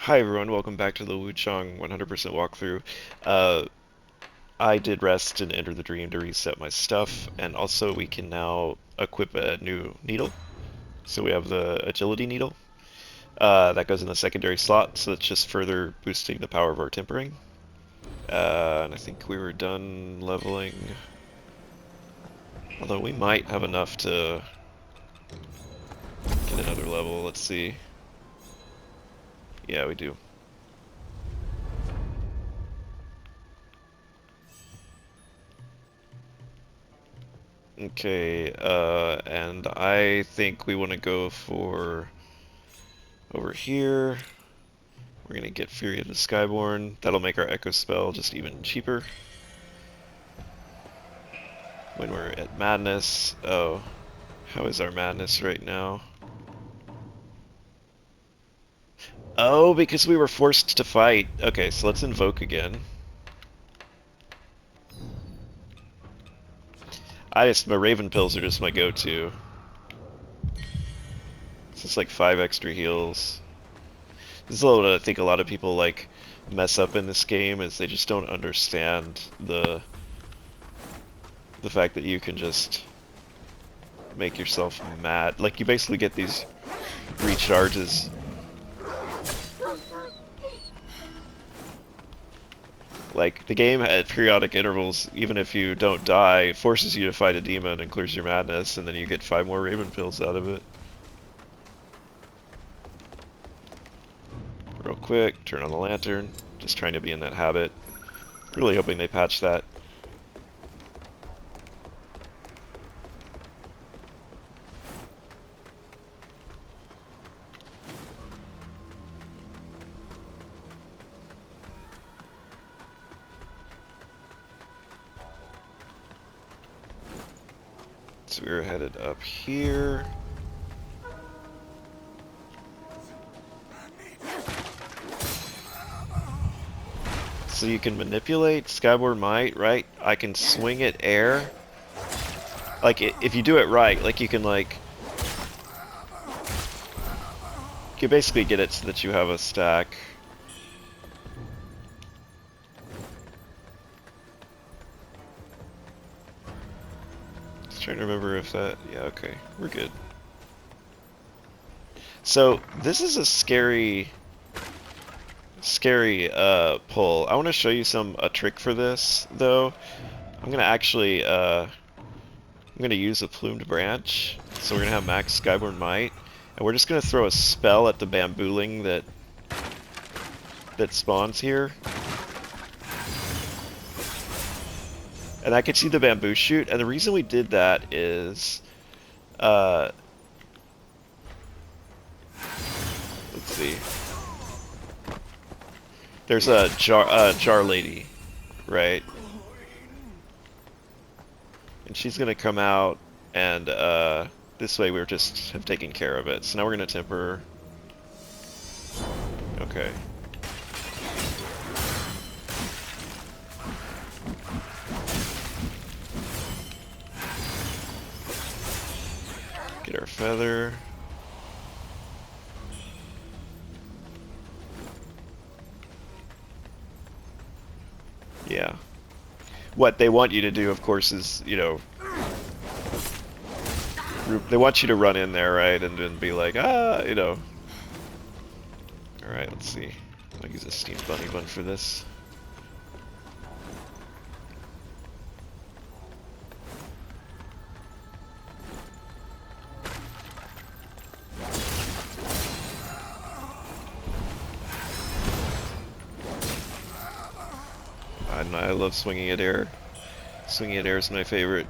Hi everyone, welcome back to the Wuchang 100% walkthrough. Uh, I did rest and enter the dream to reset my stuff, and also we can now equip a new needle. So we have the agility needle. That goes in the secondary slot, so it's just further boosting the power of our tempering. And I think we were done leveling. Although we might have enough to get another level, let's see. Yeah, we do. Okay, and I think we want to go for over here. We're gonna get Fury of the Skyborn. That'll make our Echo spell just even cheaper. When we're at Madness, oh, how is our Madness right now? Oh, because we were forced to fight. Okay, so let's invoke again. My Raven pills are just my go-to. It's just like 5 extra heals. This is a little what I think a lot of people like mess up in this game is they just don't understand the fact that you can just make yourself mad. Like you basically get these recharges. Like, the game at periodic intervals, even if you don't die, forces you to fight a demon and clears your madness, and then you get 5 more Raven pills out of it. Real quick, turn on the lantern. Just trying to be in that habit. Really hoping they patch that. So we're headed up here. So you can manipulate Skyward Might, right? I can swing it air. Like, if you do it right, like you can like... You basically get it so that you have a stack. Just trying to remember if that... Yeah, okay. We're good. So, this is a scary pull. I want to show you a trick for this, though. I'm gonna actually, I'm gonna use a plumed branch. So we're gonna have max Skyborn Might, and we're just gonna throw a spell at the bambooling that spawns here. And I can see the bamboo shoot, and the reason we did that is, let's see. There's a jar lady, right? And she's gonna come out, and this way we're just have taken care of it. So now we're gonna temper. Okay. Get our feather. Yeah. What they want you to do, of course, is, you know, they want you to run in there, right, and then be like, ah, you know. Alright, let's see. I'll use a steam bunny bun for this. I love swinging at air. Swinging at air is my favorite.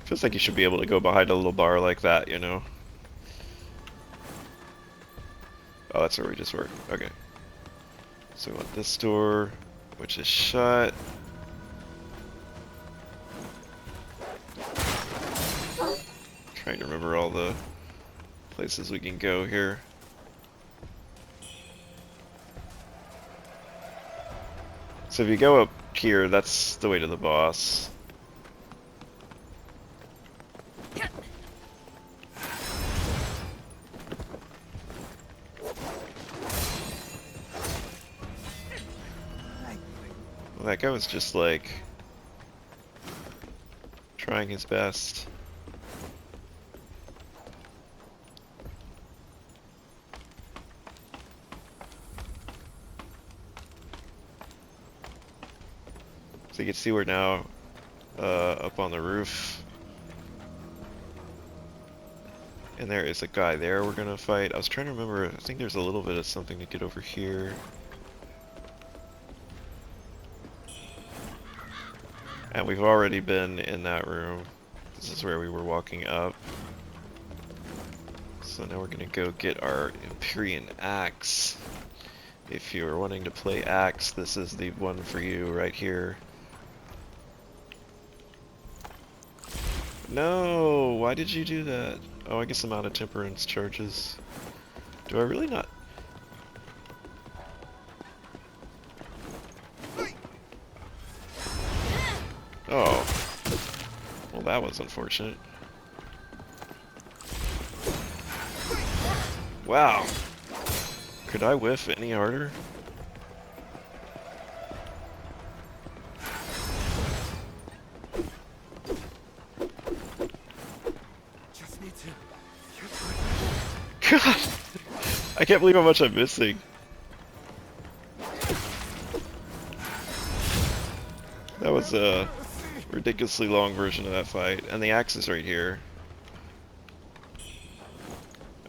Feels like you should be able to go behind a little bar like that, you know? Oh, that's where we just were. Okay. So we want this door, which is shut. Trying to remember all the places we can go here. So if you go up here, that's the way to the boss. That guy was just like trying his best. So you can see we're now up on the roof. And there is a guy there we're gonna fight. I was trying to remember, I think there's a little bit of something to get over here. And we've already been in that room. This is where we were walking up. So now we're gonna go get our Empyrean Axe. If you are wanting to play Axe, this is the one for you right here. No! Why did you do that? Oh, I guess I'm out of temperance charges. Do I really not? Oh. Well, that was unfortunate. Wow. Could I whiff any harder? Just need to. God! I can't believe how much I'm missing. That was a ridiculously long version of that fight, and the axe is right here.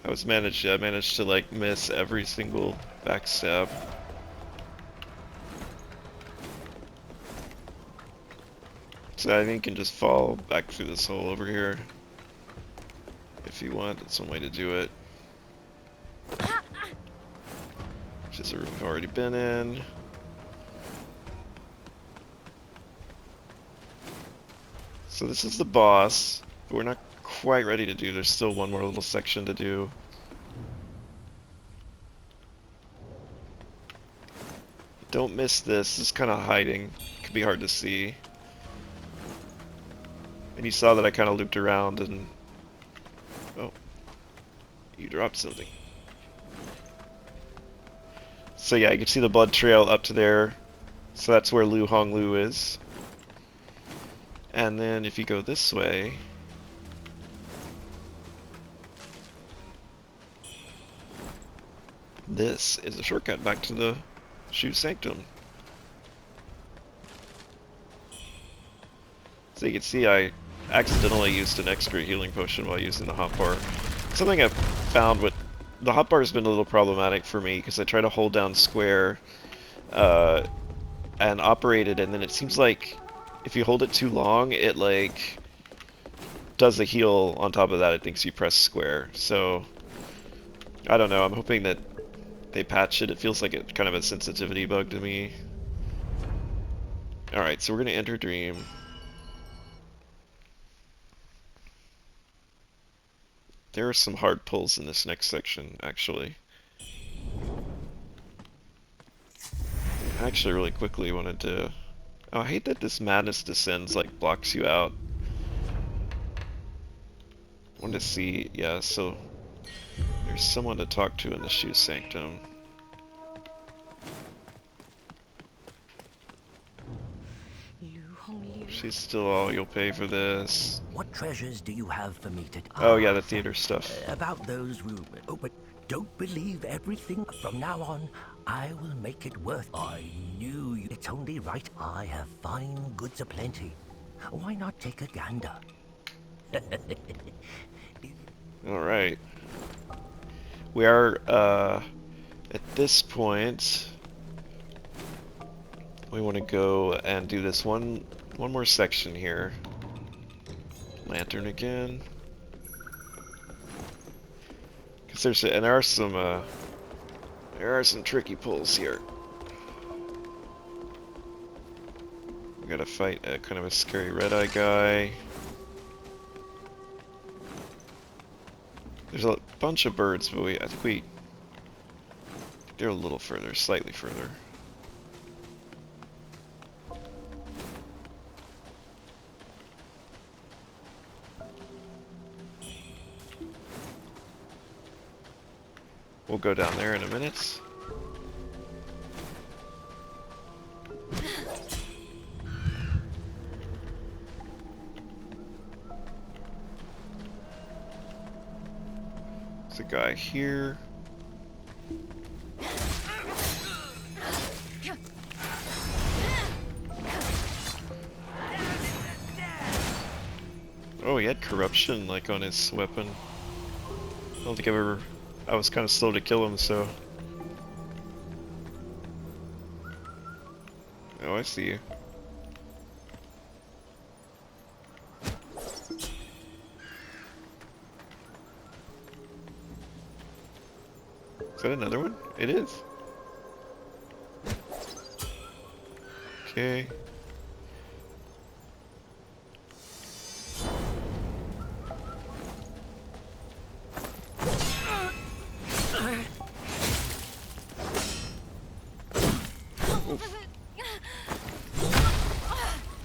I managed to like miss every single backstab. So I think you can just fall back through this hole over here. If you want, that's one way to do it. Which is a room we've already been in. So this is the boss, but we're not quite ready to do. There's still one more little section to do. Don't miss this. It's kind of hiding. It can be hard to see. And you saw that I kind of looped around and... Oh. You dropped something. So yeah, you can see the blood trail up to there. So that's where Wuchang is. And then if you go this way... This is a shortcut back to the Shoe Sanctum. So you can see I accidentally used an extra healing potion while using the hotbar. Something I've found with the hotbar has been a little problematic for me because I try to hold down square and operate it, and then it seems like if you hold it too long, it like does a heal on top of that. It thinks you press square. So I don't know. I'm hoping that they patch it. It feels like it's kind of a sensitivity bug to me. Alright, so we're gonna enter Dream. There are some hard pulls in this next section, actually. I actually really quickly wanted to... Oh, I hate that this Madness Descends, like, blocks you out. I wanted to see... Yeah, so... There's someone to talk to in the Shoe Sanctum. She's still all you'll pay for this. What treasures do you have for me to... Oh yeah, the theater stuff. About those rumors. Oh, but don't believe everything. From now on, I will make it worth... I knew you. It's only right. I have fine goods aplenty. Why not take a gander? Alright. We are, at this point... We want to go and do this one more section here. Lantern again. Cause there are some tricky pulls here. We gotta fight a kind of a scary red-eye guy. There's a bunch of birds, but I think they're a little further, slightly further. We'll go down there in a minute. a guy here. Oh, he had corruption like on his weapon. I don't think I've ever... I was kind of slow to kill him, so... Oh, I see you. Is that another one? It is. Okay. Oof.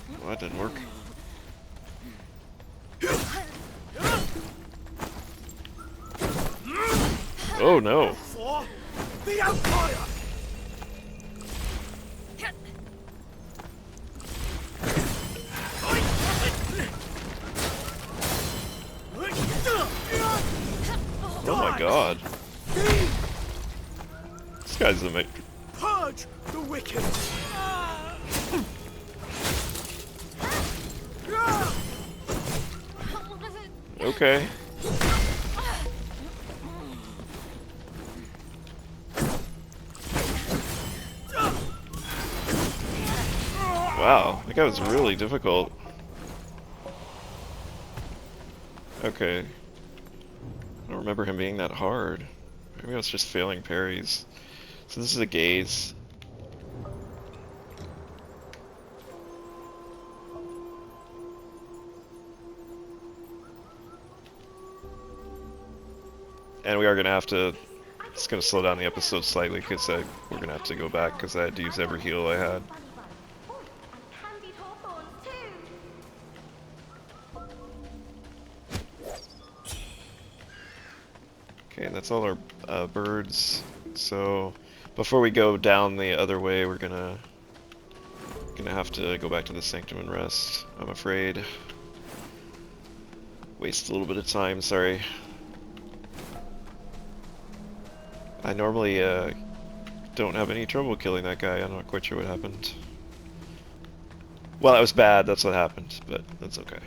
Well, that didn't work. Oh no! For the Empire! Oh my god! This guy's a mate. Purge the wicked! Okay. Wow, that guy was really difficult. Okay. I don't remember him being that hard. Maybe I was just failing parries. So this is a gaze. And we are gonna have to... It's gonna slow down the episode slightly because we're gonna have to go back because I had to use every heal I had. Okay, that's all our birds. So before we go down the other way, we're gonna have to go back to the sanctum and rest, I'm afraid. Waste a little bit of time, sorry. I normally don't have any trouble killing that guy. I'm not quite sure what happened. Well, that was bad, that's what happened, but that's okay.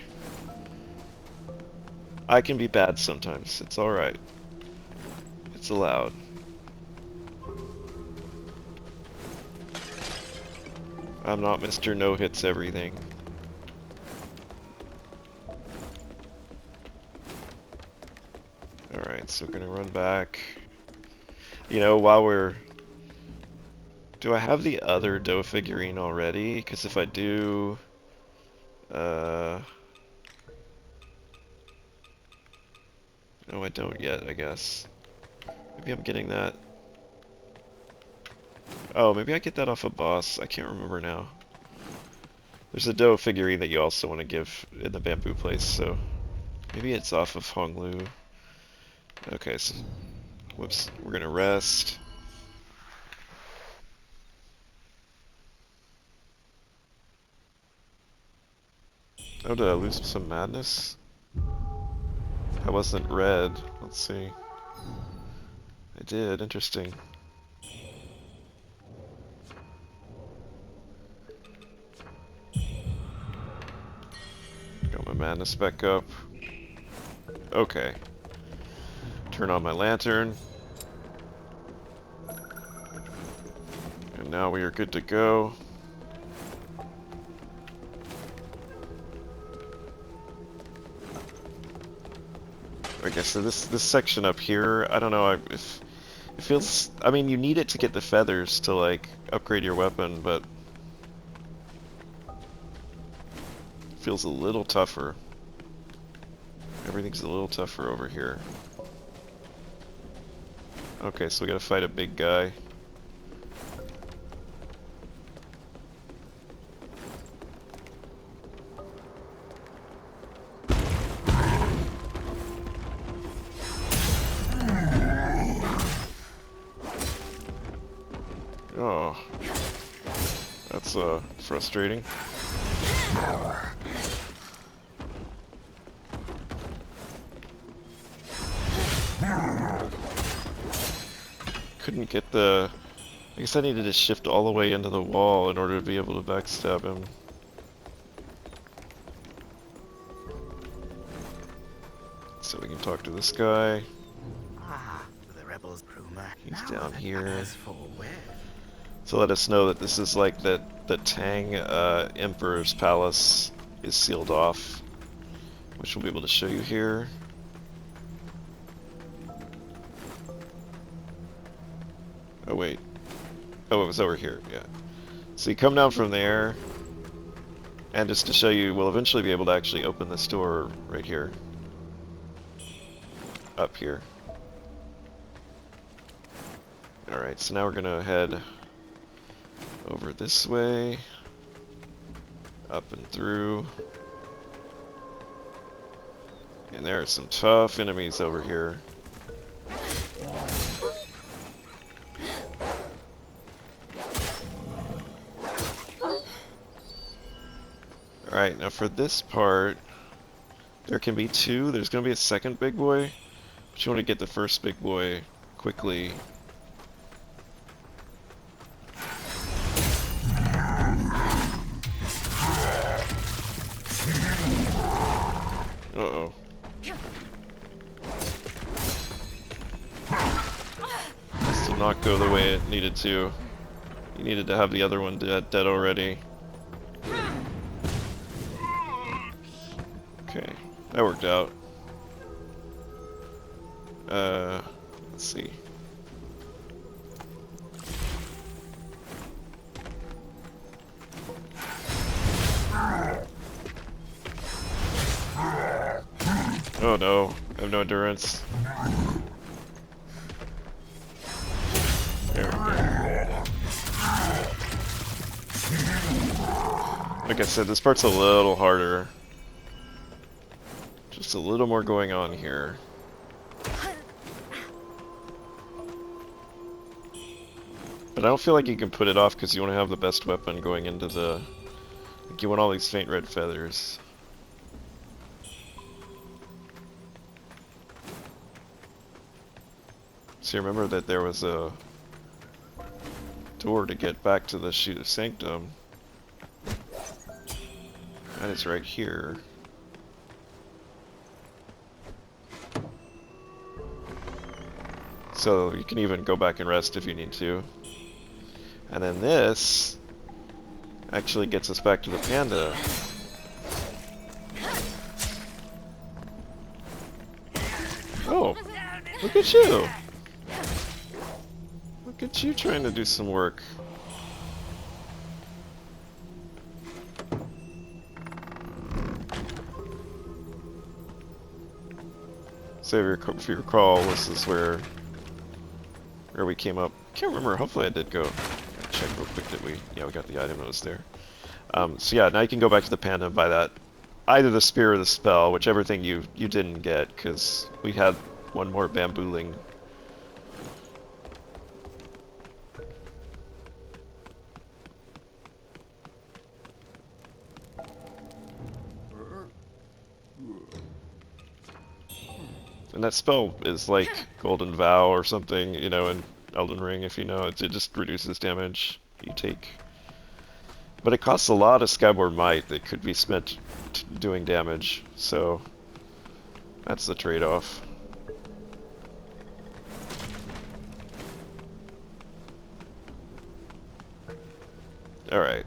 I can be bad sometimes, it's alright. It's allowed. I'm not Mr. No Hits Everything. Alright, so we're gonna run back. You know, while we're... Do I have the other dough figurine already? Because if I do... No, I don't yet, I guess. Maybe I'm getting that. Oh, maybe I get that off a boss. I can't remember now. There's a dough figurine that you also want to give in the bamboo place, so... Maybe it's off of Honglu. Okay, so... Whoops, we're gonna rest. Oh, did I lose some madness? I wasn't red. Let's see. I did, interesting. Got my madness back up. Okay. Turn on my lantern. And now we are good to go. Okay, so this section up here, I don't know if it feels... I mean, you need it to get the feathers to, like, upgrade your weapon, but... It feels a little tougher. Everything's a little tougher over here. Okay, so we gotta fight a big guy. Oh, that's frustrating. couldn't get the... I guess I needed to shift all the way into the wall in order to be able to backstab him. So we can talk to this guy. Ah, the rebels' rumor. He's Now down that here. as for where? To let us know that this is like the Tang Emperor's palace is sealed off, which we'll be able to show you here. Oh wait. Oh, it was over here, yeah. So you come down from there, and just to show you, we'll eventually be able to actually open this door right here. Up here. Alright, so now we're gonna head over this way, up and through. And there are some tough enemies over here. Alright, now for this part, there can be two. There's going to be a second big boy, but you want to get the first big boy quickly. Uh-oh. This did not go the way it needed to. You needed to have the other one dead already. Okay, that worked out. Let's see. Oh no, I have no endurance. There we go. Like I said, this part's a little harder. Just a little more going on here. But I don't feel like you can put it off because you want to have the best weapon going into the... Like you want all these faint red feathers. So you remember that there was a door to get back to the Chute of Sanctum. That is right here. So you can even go back and rest if you need to. And then this actually gets us back to the panda. Oh, look at you! Look at you trying to do some work. So if you recall, this is where we came up. Can't remember. Hopefully I did go. Check real quick that yeah, we got the item that was there. So yeah, now you can go back to the panda and buy that. Either the spear or the spell, whichever thing you didn't get, because we had one more bambooling. And that spell is like Golden Vow or something, you know, in Elden Ring, if you know it. It just reduces damage you take. But it costs a lot of Skyward Might that could be spent doing damage, so that's the trade-off. Alright.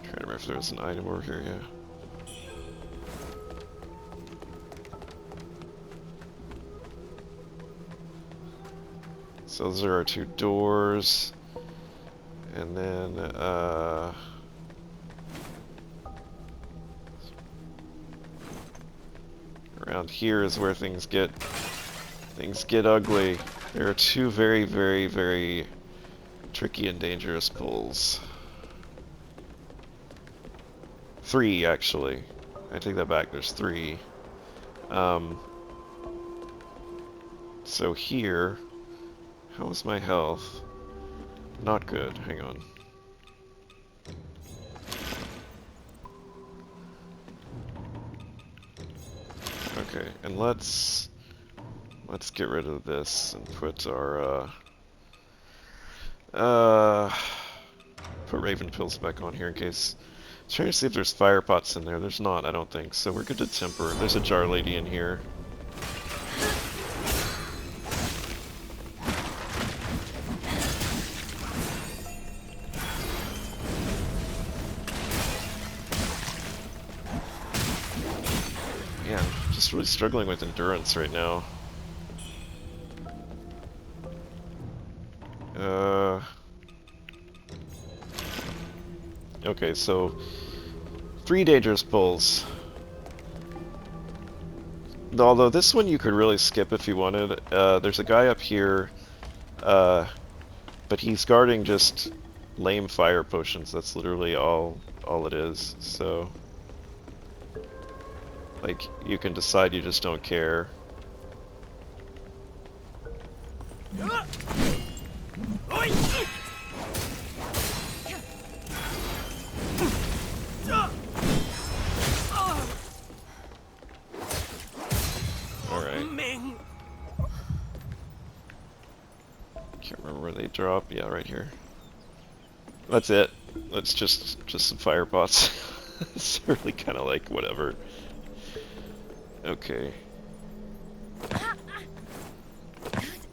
Trying to remember if there was an item over here, yeah. So those are our two doors, and then around here is where things get ugly. There are two very, very, very tricky and dangerous pulls. Three, actually. I take that back. There's three. So here. How is my health? Not good. Hang on. Okay, and let's get rid of this and put our put Raven pills back on here in case. I was trying to see if there's fire pots in there. There's not, I don't think. So we're good to temper. There's a jar lady in here. Yeah, I'm just really struggling with endurance right now. Okay, so 3 dangerous pulls. Although this one you could really skip if you wanted. There's a guy up here, but he's guarding just lame fire potions. That's literally all it is. So, like, you can decide you just don't care. Can't remember where they drop. Yeah, right here. That's it. That's just some fire pots. It's really kind of like whatever. Okay.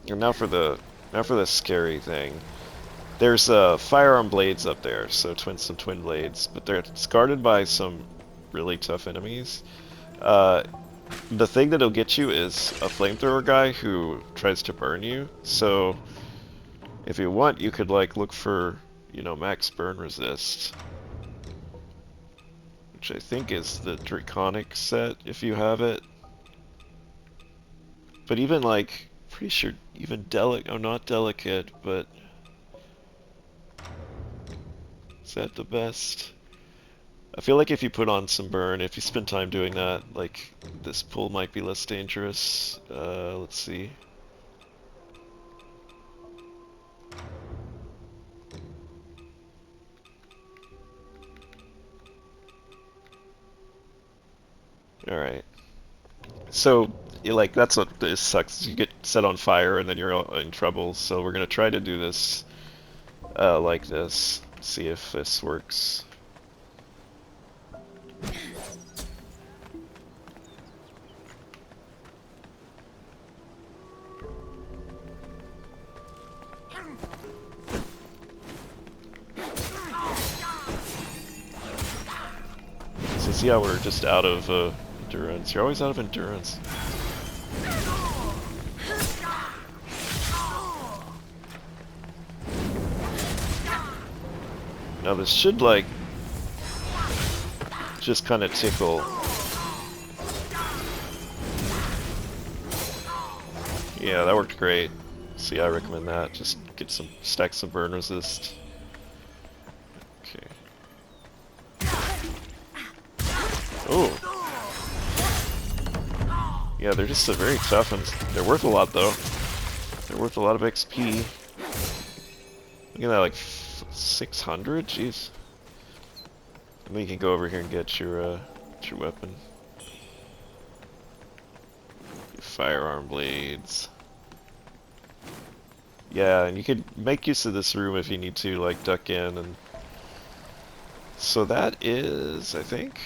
And now for the scary thing. There's firearm blades up there, so some twin blades, but it's guarded by some really tough enemies. The thing that'll get you is a flamethrower guy who tries to burn you. So if you want, you could like look for, you know, max burn resist, which I think is the draconic set if you have it. But even like, pretty sure even not delicate, but is that the best? I feel like if you put on some burn, if you spend time doing that, like, this pull might be less dangerous. Let's see. Alright. So, like, that's what this sucks. You get set on fire and then you're in trouble, so we're gonna try to do this, like this. See if this works. So see how we're just out of endurance. You're always out of endurance. Now this should like just kind of tickle. Yeah, that worked great. See, I recommend that. Just get stack some burn resist. Okay. Oh. Yeah, they're just very tough and they're worth a lot though. They're worth a lot of XP. Look at that, like 600? Jeez. And then you can go over here and get your weapon. Firearm blades. Yeah, and you could make use of this room if you need to, like, duck in, and... So that is, I think,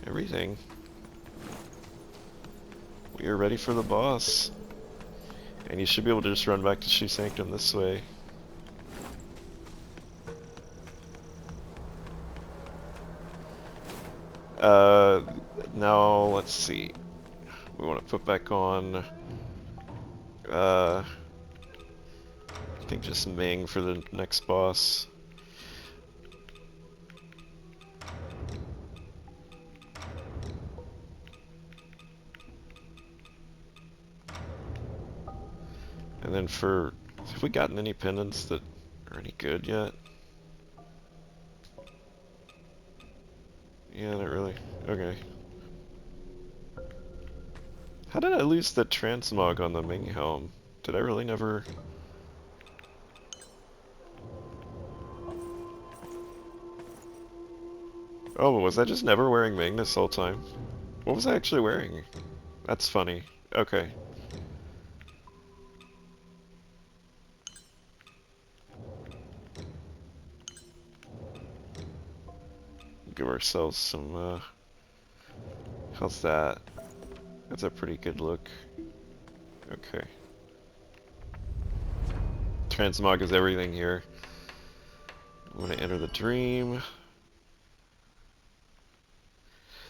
everything. We are ready for the boss. And you should be able to just run back to Shoe Sanctum this way. Now, let's see. We want to put back on, I think just Ming for the next boss. And then have we gotten any pendants that are any good yet? Yeah, not really. Okay. How did I lose the transmog on the Ming helm? Did I really never... Oh, was I just never wearing Ming this whole time? What was I actually wearing? That's funny. Okay. Give ourselves some, how's that? That's a pretty good look. Okay. Transmog is everything here. I'm gonna enter the dream.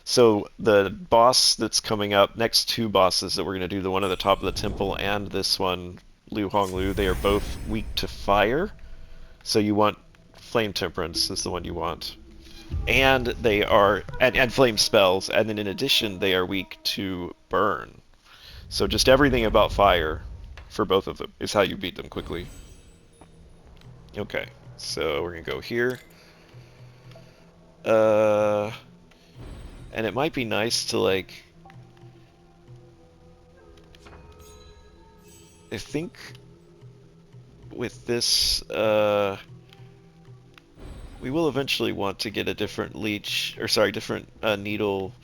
So the boss that's coming up, next two bosses that we're gonna do, the one at the top of the temple and this one, Lu Hong Lu, they are both weak to fire. So you want Flame Temperance is the one you want. And they are, and flame spells, and then in addition they are weak to burn. So just everything about fire for both of them is how you beat them quickly. Okay, so we're gonna go here. And it might be nice to like, I think with this, we will eventually want to get a different leech, or sorry, different needle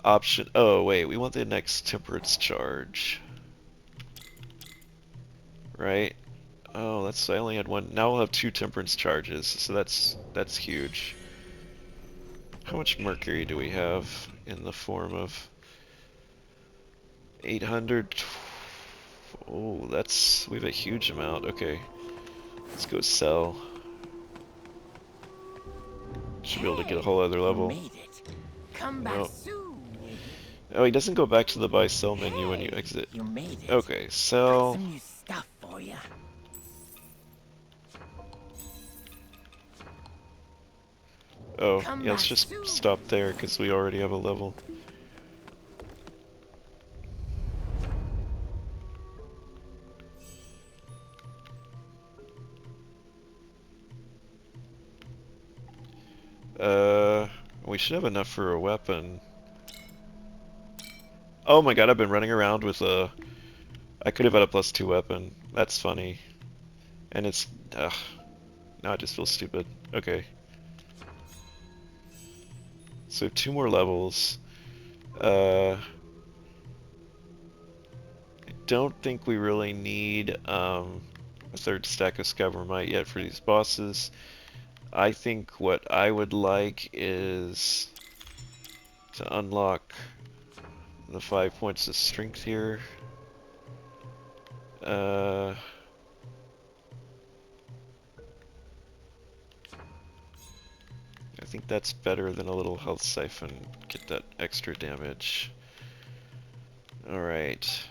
option. Oh wait, we want the next temperance charge, right? Oh, that's, I only had one. Now we'll have two temperance charges, so that's huge. How much mercury do we have in the form of 800? Oh, that's, we have a huge amount. Okay, let's go sell. Should be able to get a whole other level. Made it. Come back No. soon. Oh, he doesn't go back to the buy sell menu when you exit. You made it. Okay, Got sell. some new stuff for you. Oh, Come yeah, let's back just soon. stop there because we already have a level. We should have enough for a weapon. Oh my god, I've been running around with a... I could have had a +2 weapon. That's funny. And it's... Ugh. Now I just feel stupid. Okay. So 2 more levels. I don't think we really need a third stack of Scabromite yet for these bosses. I think what I would like is to unlock the 5 points of strength here. I think that's better than a little health siphon. Get that extra damage. Alright.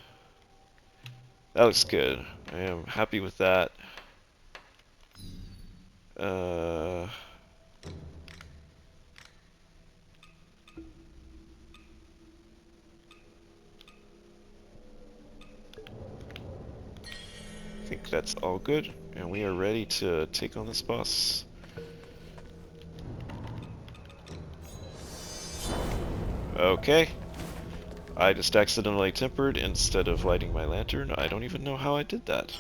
That looks good. I am happy with that. I think that's all good, and we are ready to take on this boss. Okay. I just accidentally tempered instead of lighting my lantern. I don't even know how I did that.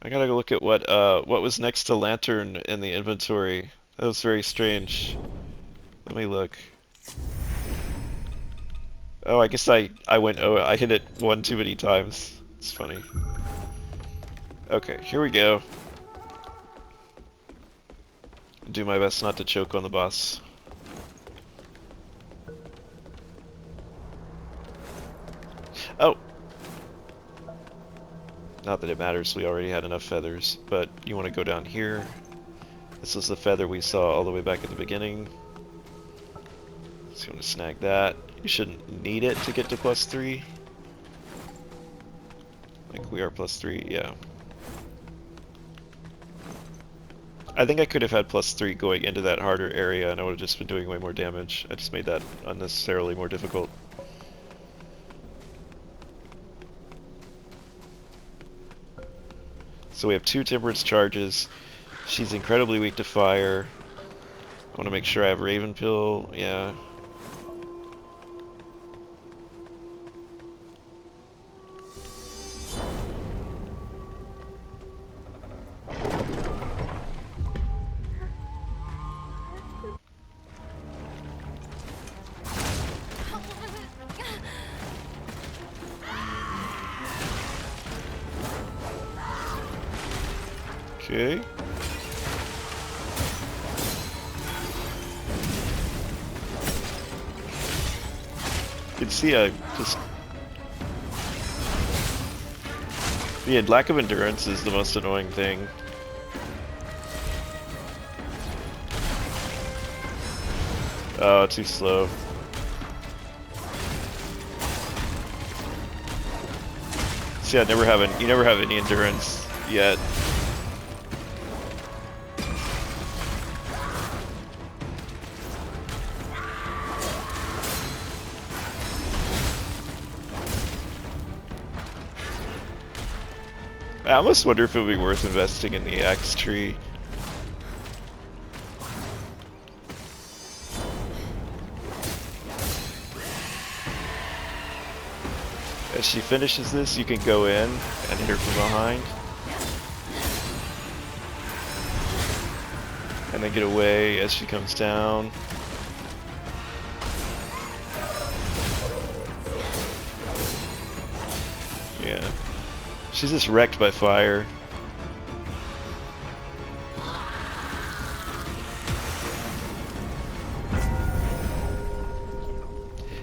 I gotta go look at what was next to lantern in the inventory. That was very strange. Let me look. Oh, I guess I went, oh, I hit it one too many times. It's funny. Okay, here we go. Do my best not to choke on the boss. Oh! Not that it matters, we already had enough feathers, but you want to go down here. This is the feather we saw all the way back at the beginning. So you want to snag that. You shouldn't need it to get to +3. Like, we are +3, yeah. I think I could have had +3 going into that harder area and I would have just been doing way more damage. I just made that unnecessarily more difficult. So we have 2 temperance charges. She's incredibly weak to fire. I want to make sure I have Raven Pill, yeah. Okay. You can see just the lack of endurance is the most annoying thing. Oh, too slow. See, you never have any endurance yet. I almost wonder if it would be worth investing in the axe tree. As she finishes this, you can go in and hit her from behind. And then get away as she comes down. Yeah. She's just wrecked by fire.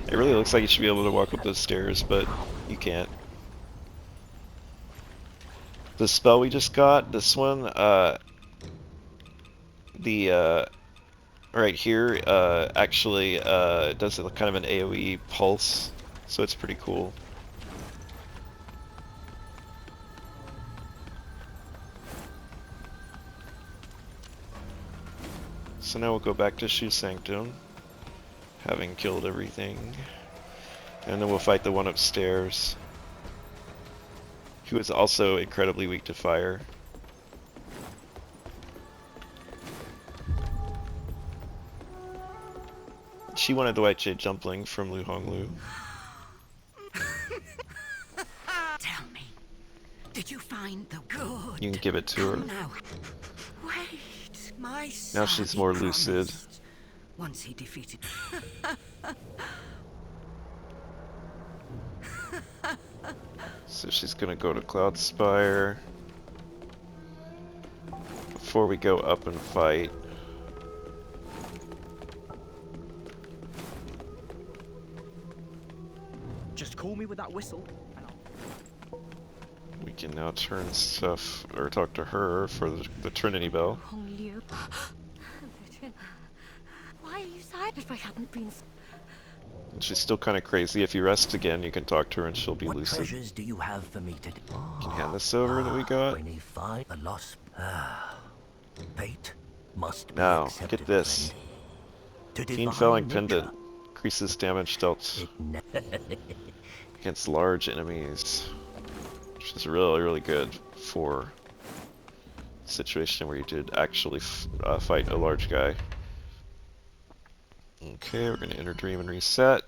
It really looks like you should be able to walk up those stairs, but you can't. The spell we just got, this one, right here, actually, does kind of an AoE pulse, so it's pretty cool. So now we'll go back to Shu Sanctum, having killed everything. And then we'll fight the one upstairs, who is also incredibly weak to fire. She wanted the White Jade Jumpling from Lu Honglu. Tell me, did you find the good? You can give it to her. Now, wait, my son. Now she's more lucid. Once he defeated. So she's gonna go to Cloud Spire before we go up and fight. Just call me with that whistle. We can now turn stuff, or talk to her for the Trinity Bell. Honglu. Why are you sad? If I hadn't been... And she's still kind of crazy. If you rest again, you can talk to her and she'll be What lucid. treasures do you have for me today? Can you hand this over that we got? When he find the lost, fate must be Now, accepted, get this. friend. To Keen divine Felling nature, Pendant. Increases damage dealt it ne- against large enemies. Which is really, really good for a situation where you did actually fight a large guy. Okay, we're going to enter Dream and reset.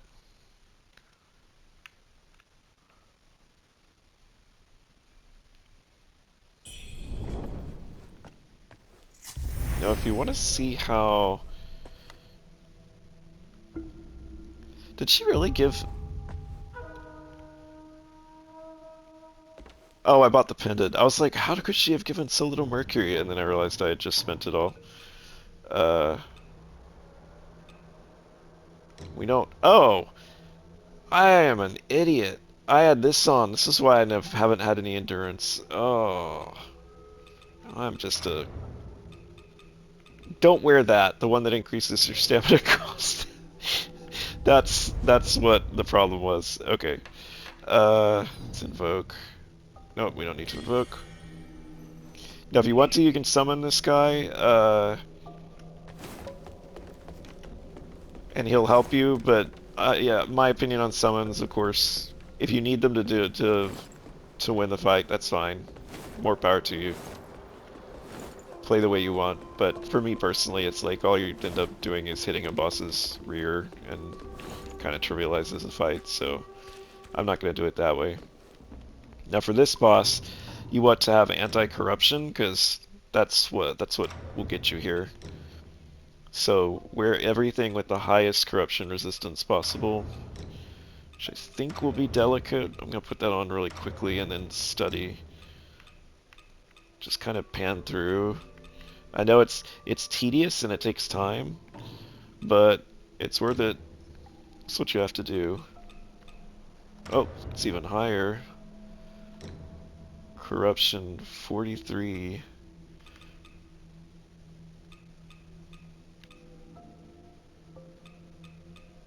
Now, if you want to see how... Did she really give... Oh, I bought the pendant. I was like, how could she have given so little mercury? And then I realized I had just spent it all. We don't... Oh! I am an idiot. I had this on. This is why I haven't had any endurance. Oh. I'm just a... Don't wear that. The one that increases your stamina cost. That's what the problem was. Okay. Let's invoke. No, we don't need to invoke. Now, if you want to, you can summon this guy, and he'll help you, but, yeah, my opinion on summons, of course, if you need them to do it to win the fight, that's fine. More power to you. Play the way you want, but for me personally, it's like all you end up doing is hitting a boss's rear, and kind of trivializes the fight, so I'm not going to do it that way. Now for this boss, you want to have anti-corruption, because that's what will get you here. So wear everything with the highest corruption resistance possible, which I think will be delicate. I'm going to put that on really quickly and then study. just kind of pan through. I know it's tedious and it takes time, but it's worth it. It's what you have to do. Oh, it's even higher. Corruption 43.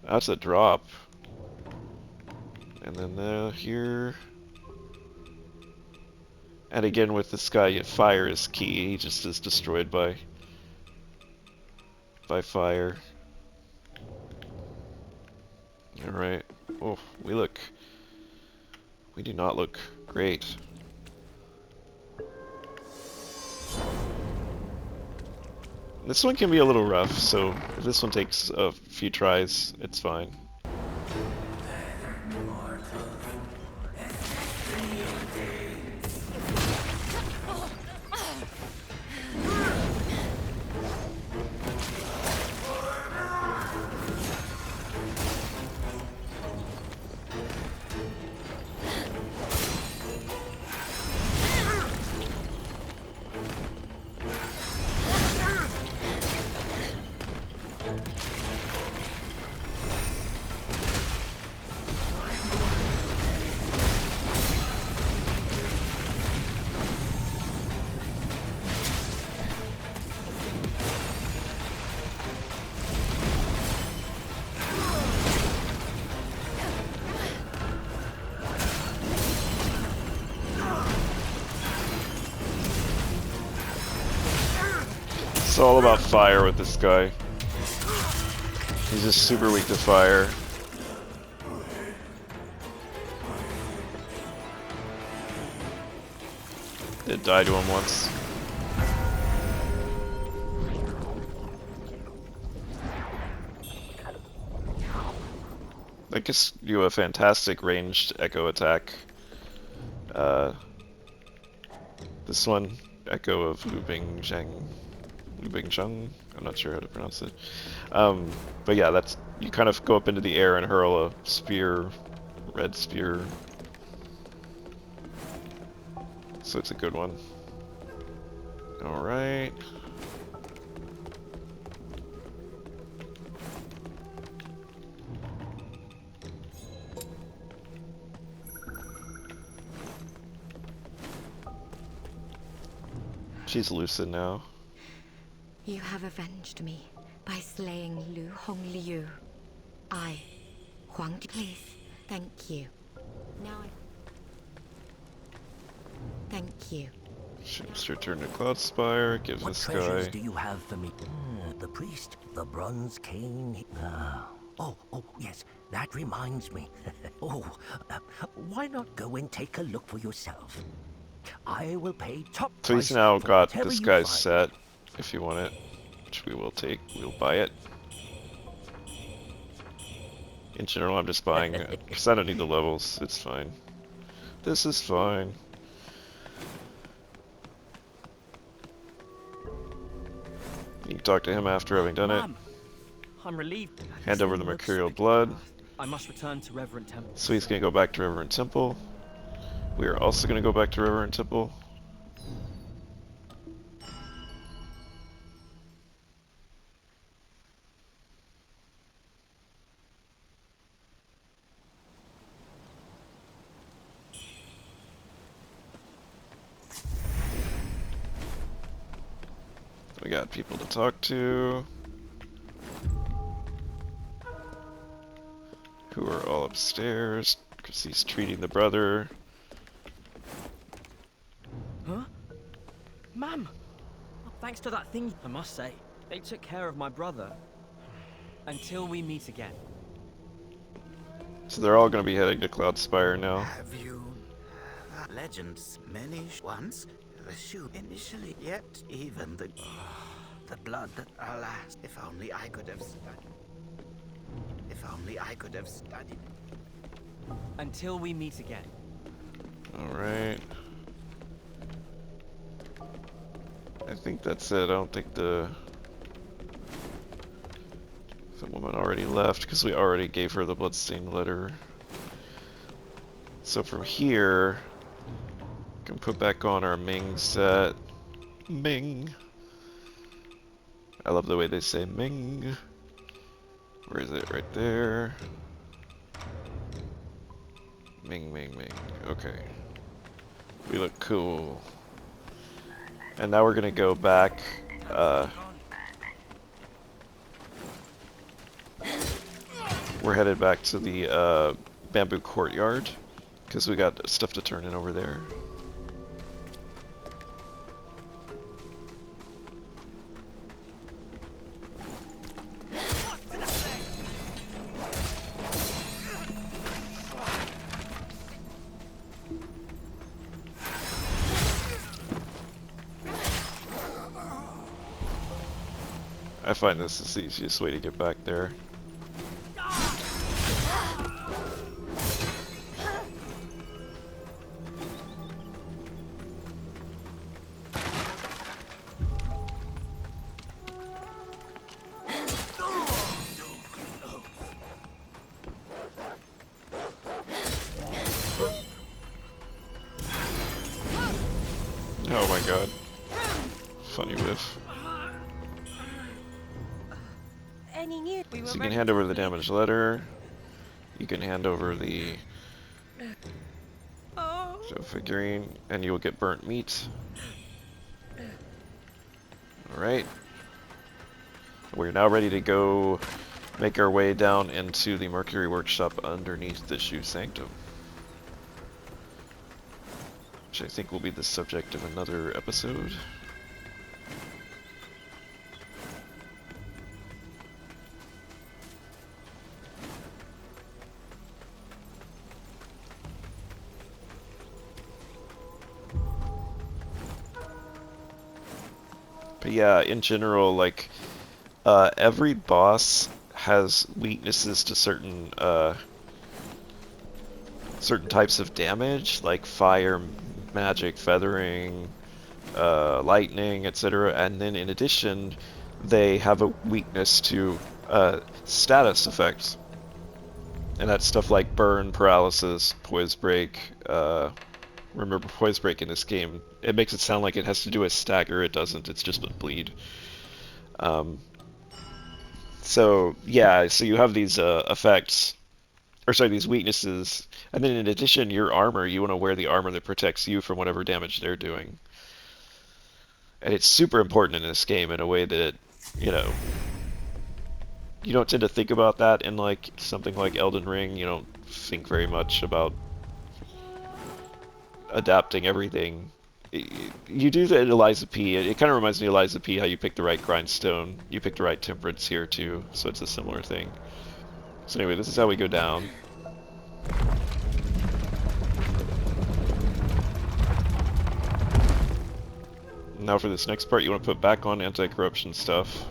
That's a drop. And then here. And again with this guy, fire is key. He just is destroyed by fire. Alright. Oh, we do not look great. This one can be a little rough, so if this one takes a few tries, it's fine. It's all about fire with this guy. He's just super weak to fire. Did die to him once. That gives you a fantastic ranged echo attack. This one, Echo of Lubingzhang. I'm not sure how to pronounce it. But yeah, that's you kind of go up into the air and hurl a spear, red spear. So it's a good one. Alright. She's lucid now. You have avenged me by slaying Lu Hongliu. I, Huang, please, thank you. Now thank you. Ships return to Cloudspire, gives What this treasures guy. do you have for me? The priest, the bronze cane. Oh, yes, that reminds me. Why not go and take a look for yourself? I will pay top So he's price now for got whatever this you guy's find. set, if you want it, which we will take. We'll buy it. In general, I'm just buying it, because I don't need the levels. It's fine. This is fine. You can talk to him after having done it. Ma'am, I'm relieved. Hand over the Mercurial Blood. I must return to Reverend Temple. So he's going to go back to Reverend Temple. We are also going to go back to Reverend Temple. We got people to talk to. Who are all upstairs, because he's treating the brother. Huh? Ma'am! Thanks to that thing, I must say, they took care of my brother. Until we meet again. So they're all going to be heading to Cloudspire now. Have you legends many ones? The shoe initially, yet even the blood that alas, if only I could have studied. If only I could have studied. Until we meet again. Alright. I think that's it. I don't think the woman already left, because we already gave her the bloodstained letter. So from here, Can put back on our Ming set. Ming. I love the way they say Ming. Where is it? Right there. Ming, Ming, Ming. Okay. We look cool. And now we're gonna go back. We're headed back to the bamboo courtyard because we got stuff to turn in over there. I find this is the easiest way to get back there. Oh my god. Funny whiff. Any news? So you can hand over the damaged letter. You can hand over the show figurine, and you will get burnt meat. Alright. We're now ready to go make our way down into the Mercury Workshop underneath the Shoe Sanctum, which I think will be the subject of another episode. But yeah, in general, like, every boss has weaknesses to certain types of damage, like fire, magic, feathering, lightning, etc. And then in addition, they have a weakness to status effects. And that's stuff like burn, paralysis, poise break. Remember, poise break in this game, it makes it sound like it has to do with stagger. It doesn't. It's just with bleed. So yeah, so you have these effects, or sorry, these weaknesses, and then in addition, your armor, you want to wear the armor that protects you from whatever damage they're doing. And it's super important in this game in a way that, you know, you don't tend to think about that in like something like Elden Ring. You don't think very much about adapting everything. You do that in Eliza P. It kind of reminds me of Eliza P. how you pick the right grindstone. You pick the right temperance here too, so it's a similar thing. So anyway, this is how we go down. Now for this next part, you want to put back on anti-corruption stuff.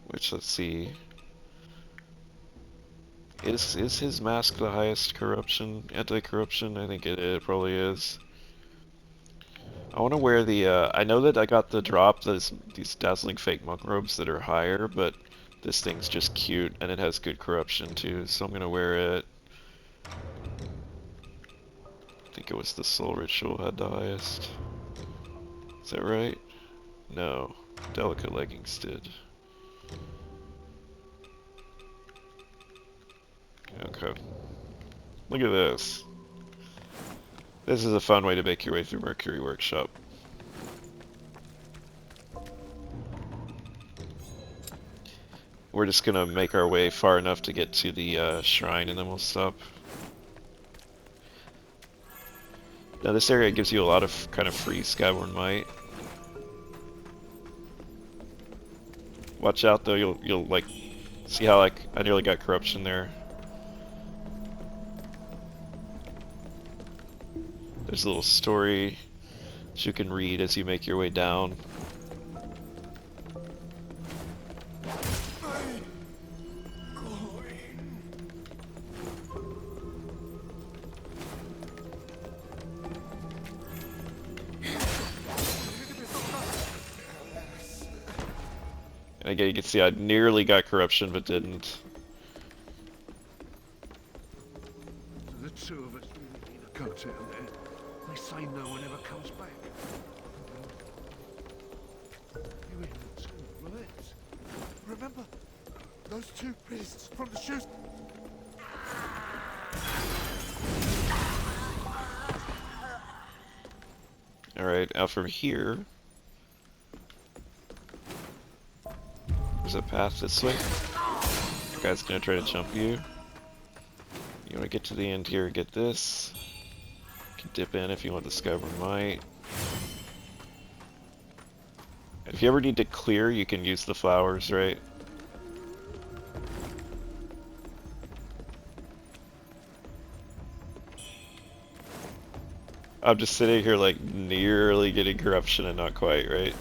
Which, let's see. Is his mask the highest corruption? Anti-corruption? I think it probably is. I want to wear the, I know that I got the drop, these dazzling fake monk robes that are higher, but this thing's just cute, and it has good corruption too, so I'm gonna wear it. I think it was the Soul Ritual had the highest. Is that right? No. Delicate Leggings did. Okay. Look at this. This is a fun way to make your way through Mercury Workshop. We're just gonna make our way far enough to get to the shrine and then we'll stop. Now this area gives you a lot of kind of free Skyborn Might. Watch out though, you'll like see how like I nearly got corruption there. There's a little story that you can read as you make your way down. And again, you can see I nearly got corruption but didn't. two of us really need to go down there. They say no one ever comes back. You in the tomb, right? Remember those two priests from the shoes? Alright, out from here. There's a path this way. This guy's gonna try to jump you. You wanna get to the end here, get this. You can dip in if you want the Skyward Might. If you ever need to clear, you can use the flowers, right? I'm just sitting here like nearly getting corruption and not quite, right?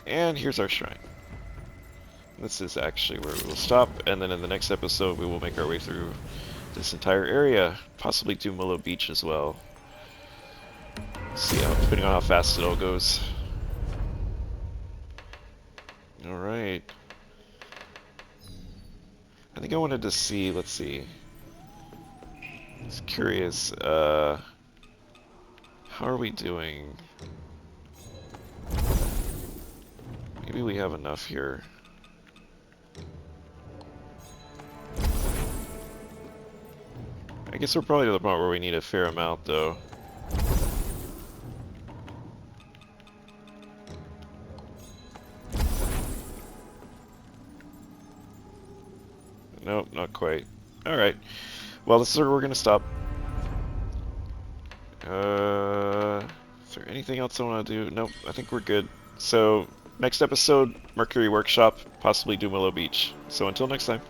And here's our shrine. This is actually where we will stop, and then in the next episode we will make our way through this entire area, possibly do Willow Beach as well. See how, depending on how fast it all goes. Alright. I think I wanted to see, let's see. I was curious, how are we doing? Maybe we have enough here. I guess we're probably to the point where we need a fair amount, though. Nope, not quite. Alright. Well, this is where we're gonna stop. Is there anything else I want to do? Nope, I think we're good. So, next episode, Mercury Workshop, possibly do Willow Beach. So until next time.